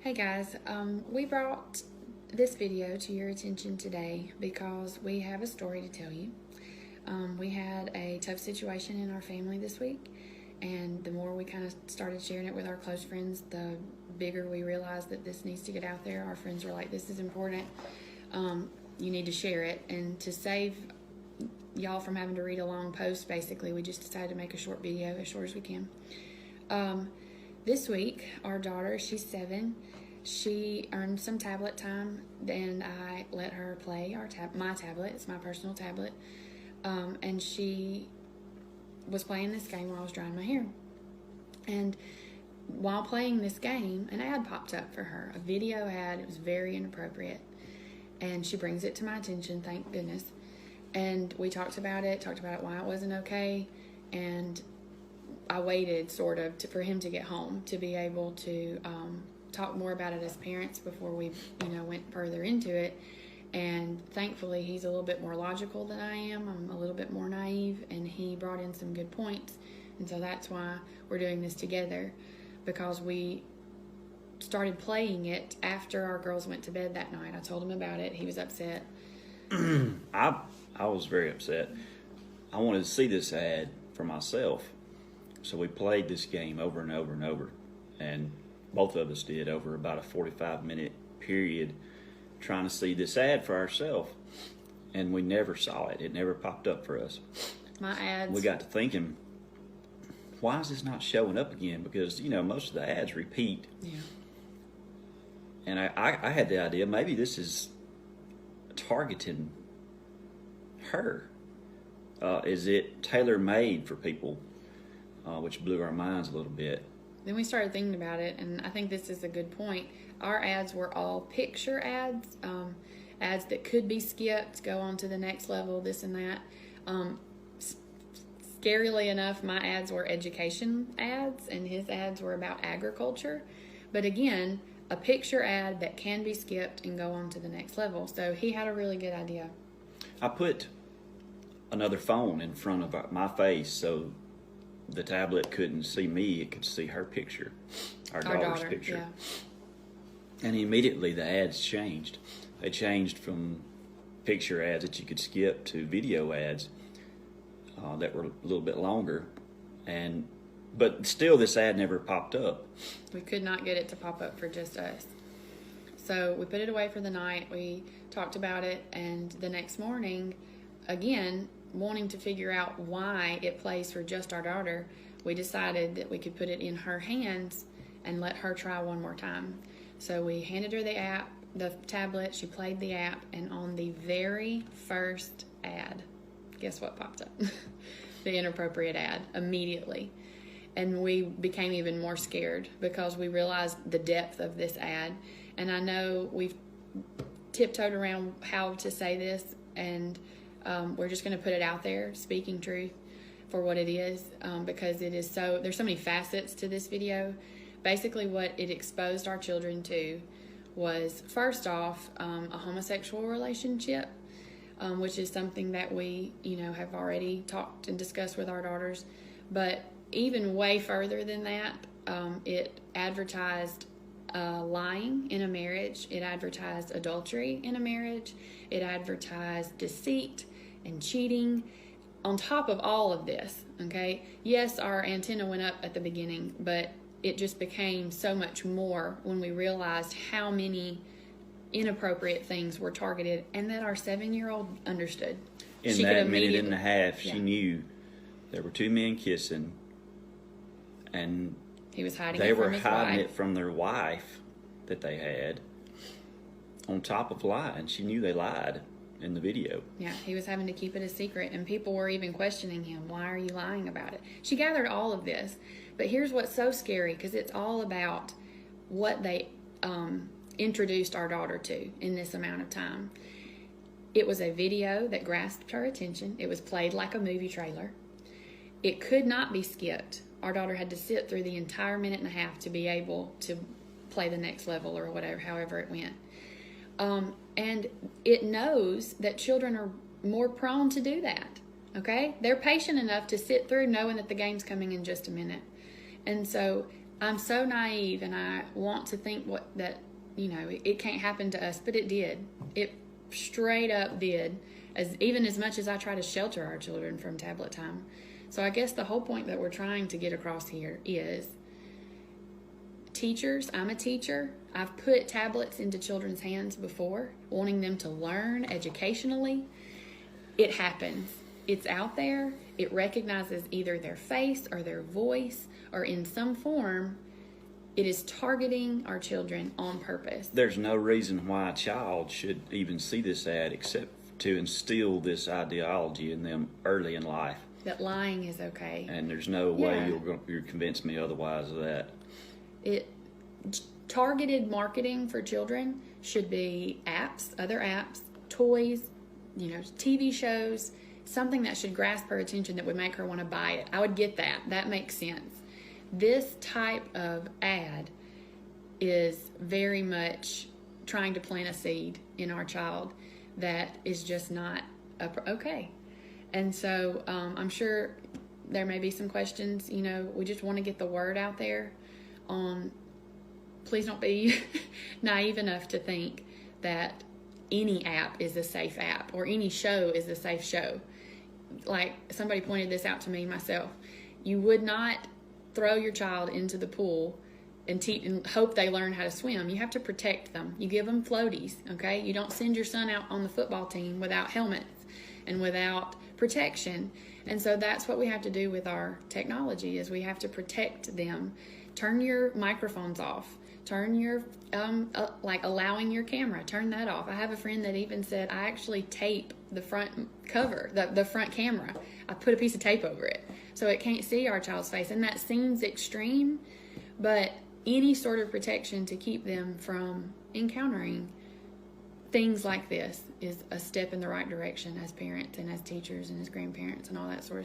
Hey guys, we brought this video to your attention today because we have a story to tell you. We had a tough situation in our family this week, and the more we kind of started sharing it with our close friends, the bigger we realized that this needs to get out there. Our friends were like, this is important, you need to share it. And to save y'all from having to read a long post, basically, we just decided to make a short video, as short as we can. This week, our daughter, she's 7, she earned some tablet time, and I let her play my tablet. It's my personal tablet. And she was playing this game while I was drying my hair. And while playing this game, an ad popped up for her, a video ad. It was very inappropriate. And she brings it to my attention, thank goodness. And we talked about it, why it wasn't okay. And I waited sort of for him to get home to be able to talk more about it as parents before we went further into it. And thankfully he's a little bit more logical than I am. I'm a little bit more naive, and he brought in some good points. And so that's why we're doing this together, because we started playing it after our girls went to bed that night. I told him about it. He was upset. I was very upset. I wanted to see this ad for myself. So we played this game over and over and over, and both of us did over about a 45-minute period trying to see this ad for ourselves, and we never saw it. It never popped up for us. My ads. We got to thinking, why is this not showing up again? Because, most of the ads repeat. Yeah. And I had the idea, maybe this is targeting her. Is it tailor-made for people? Which blew our minds a little bit. Then we started thinking about it, and I think this is a good point. Our ads were all picture ads, ads that could be skipped, go on to the next level, this and that. Scarily enough, my ads were education ads, and his ads were about agriculture. But again, a picture ad that can be skipped and go on to the next level. So he had a really good idea. I put another phone in front of my face so the tablet couldn't see me, it could see her picture, our daughter's picture. Yeah. And immediately the ads changed. They changed from picture ads that you could skip to video ads that were a little bit longer. But still this ad never popped up. We could not get it to pop up for just us. So we put it away for the night. We talked about it, and the next morning, again, wanting to figure out why it plays for just our daughter, we decided that we could put it in her hands and let her try one more time. So we handed her the tablet, she played the app, and on the very first ad, guess what popped up? The inappropriate ad, immediately. And we became even more scared because we realized the depth of this ad. And I know we've tiptoed around how to say this, and we're just going to put it out there, speaking truth for what it is, because there's so many facets to this video. Basically what it exposed our children to was, first off, a homosexual relationship, which is something that we have already talked and discussed with our daughters. But even way further than that, it advertised lying in a marriage. It advertised adultery in a marriage. It advertised deceit and cheating. On top of all of this, okay, yes, our antenna went up at the beginning, but it just became so much more when we realized how many inappropriate things were targeted, and that our 7-year-old understood. In that minute and a half, she knew there were 2 men kissing, and he was hiding they it from were his hiding wife. it from their wife that they had, on top of lying. She knew they lied in the video. Yeah, he was having to keep it a secret, and people were even questioning him. Why are you lying about it? She gathered all of this, but here's what's so scary, because it's all about what they introduced our daughter to in this amount of time. It was a video that grasped her attention. It was played like a movie trailer. It could not be skipped. Our daughter had to sit through the entire minute and a half to be able to play the next level, or whatever, however it went. And it knows that children are more prone to do that, okay? They're patient enough to sit through knowing that the game's coming in just a minute. And so I'm so naive, and I want to think that it can't happen to us, but it did. It straight up did. Even as much as I try to shelter our children from tablet time. So I guess the whole point that we're trying to get across here is, teachers, I'm a teacher. I've put tablets into children's hands before, wanting them to learn educationally. It happens. It's out there. It recognizes either their face or their voice, or in some form, it is targeting our children on purpose. There's no reason why a child should even see this ad except to instill this ideology in them early in life. That lying is okay. And there's no way you'll convince me otherwise of that. Targeted marketing for children should be apps, other apps, toys, TV shows, something that should grasp her attention that would make her want to buy it. I would get that. That makes sense. This type of ad is very much trying to plant a seed in our child that is just not okay. And so I'm sure there may be some questions. We just want to get the word out there on, please don't be naive enough to think that any app is a safe app or any show is a safe show. Like somebody pointed this out to me myself. You would not throw your child into the pool and hope they learn how to swim. You have to protect them. You give them floaties, okay? You don't send your son out on the football team without helmets and without protection. And so that's what we have to do with our technology, is we have to protect them. Turn your microphones off. Turn your, allowing your camera, turn that off. I have a friend that even said, I actually tape the front cover, the front camera. I put a piece of tape over it so it can't see our child's face. And that seems extreme, but any sort of protection to keep them from encountering things like this is a step in the right direction as parents and as teachers and as grandparents and all that sort of stuff.